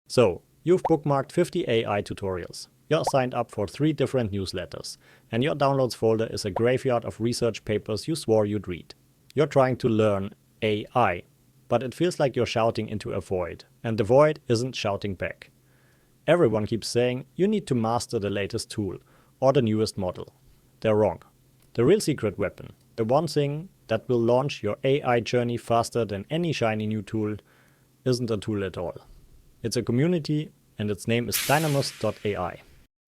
So, you've bookmarked 50 AI tutorials. You're signed up for 3 different newsletters, and your downloads folder is a graveyard of research papers you swore you'd read. You're trying to learn AI, but it feels like you're shouting into a void, and the void isn't shouting back. Everyone keeps saying you need to master the latest tool or the newest model. They're wrong. The real secret weapon, the one thing that will launch your AI journey faster than any shiny new tool, isn't a tool at all. It's a community, and its name is Dynamous.AI.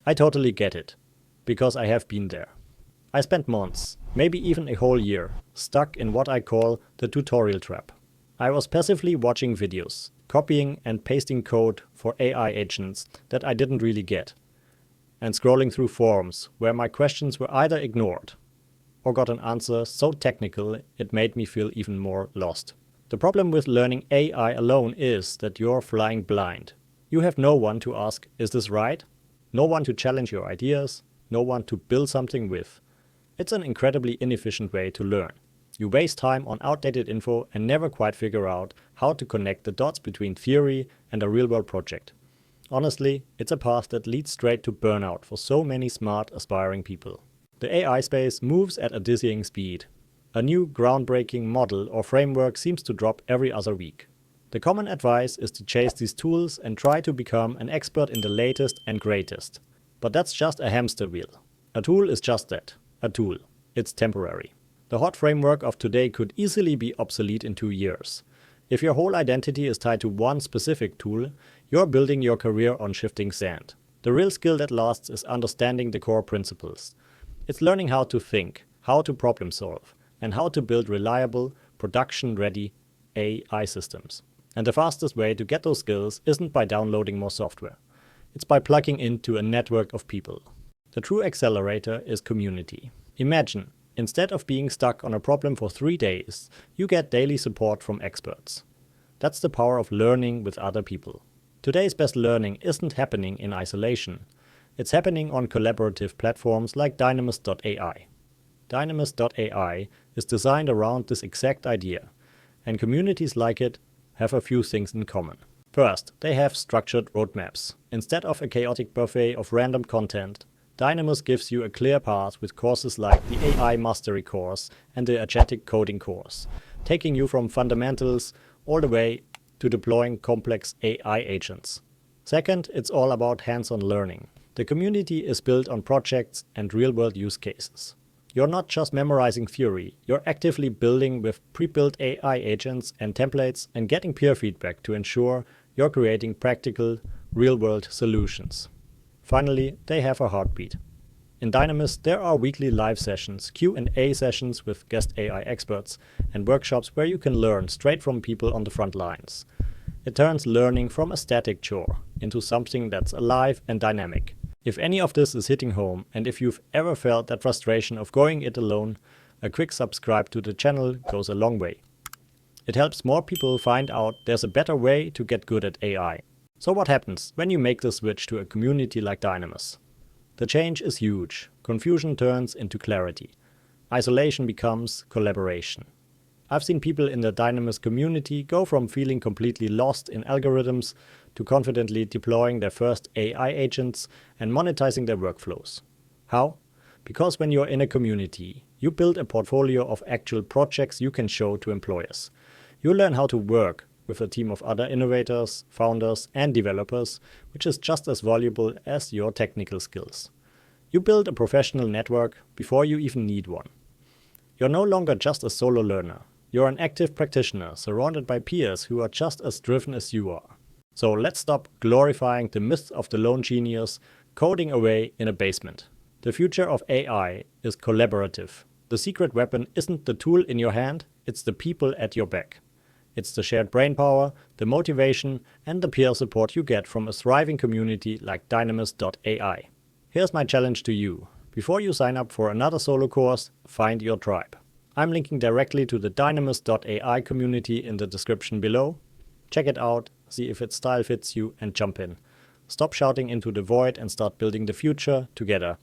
I totally get it, because I have been there. I spent months, maybe even a whole year, stuck in what I call the tutorial trap. I was passively watching videos, copying and pasting code for AI agents that I didn't really get, and scrolling through forums where my questions were either ignored or got an answer so technical it made me feel even more lost. The problem with learning AI alone is that you're flying blind. You have no one to ask, is this right? No one to challenge your ideas, no one to build something with. It's an incredibly inefficient way to learn. You waste time on outdated info and never quite figure out how to connect the dots between theory and a real-world project. Honestly, it's a path that leads straight to burnout for so many smart, aspiring people. The AI space moves at a dizzying speed. A new groundbreaking model or framework seems to drop every other week. The common advice is to chase these tools and try to become an expert in the latest and greatest. But that's just a hamster wheel. A tool is just that, a tool. It's temporary. The hot framework of today could easily be obsolete in 2 years. If your whole identity is tied to one specific tool, you're building your career on shifting sand. The real skill that lasts is understanding the core principles. It's learning how to think, how to problem solve, and how to build reliable, production-ready AI systems. And the fastest way to get those skills isn't by downloading more software. It's by plugging into a network of people. The true accelerator is community. Imagine, instead of being stuck on a problem for 3 days, you get daily support from experts. That's the power of learning with other people. Today's best learning isn't happening in isolation. It's happening on collaborative platforms like Dynamous.AI. Dynamous.AI is designed around this exact idea, and communities like it have a few things in common. First, they have structured roadmaps. Instead of a chaotic buffet of random content, Dynamous gives you a clear path with courses like the AI Mastery course and the Agentic Coding course, taking you from fundamentals all the way to deploying complex AI agents. Second, it's all about hands-on learning. The community is built on projects and real-world use cases. You're not just memorizing theory, you're actively building with pre-built AI agents and templates and getting peer feedback to ensure you're creating practical, real-world solutions. Finally, they have a heartbeat. In Dynamous, there are weekly live sessions, Q&A sessions with guest AI experts, and workshops where you can learn straight from people on the front lines. It turns learning from a static chore into something that's alive and dynamic. If any of this is hitting home, and if you've ever felt that frustration of going it alone, a quick subscribe to the channel goes a long way. It helps more people find out there's a better way to get good at AI. So what happens when you make the switch to a community like Dynamous? The change is huge. Confusion turns into clarity. Isolation becomes collaboration. I've seen people in the Dynamous community go from feeling completely lost in algorithms to confidently deploying their first AI agents and monetizing their workflows. How? Because when you're in a community, you build a portfolio of actual projects you can show to employers. You learn how to work with a team of other innovators, founders, and developers, which is just as valuable as your technical skills. You build a professional network before you even need one. You're no longer just a solo learner. You're an active practitioner surrounded by peers who are just as driven as you are. So let's stop glorifying the myth of the lone genius coding away in a basement. The future of AI is collaborative. The secret weapon isn't the tool in your hand, it's the people at your back. It's the shared brainpower, the motivation, and the peer support you get from a thriving community like Dynamous.AI. Here's my challenge to you. Before you sign up for another solo course, find your tribe. I'm linking directly to the Dynamous.AI community in the description below. Check it out, see if its style fits you, and jump in. Stop shouting into the void and start building the future together.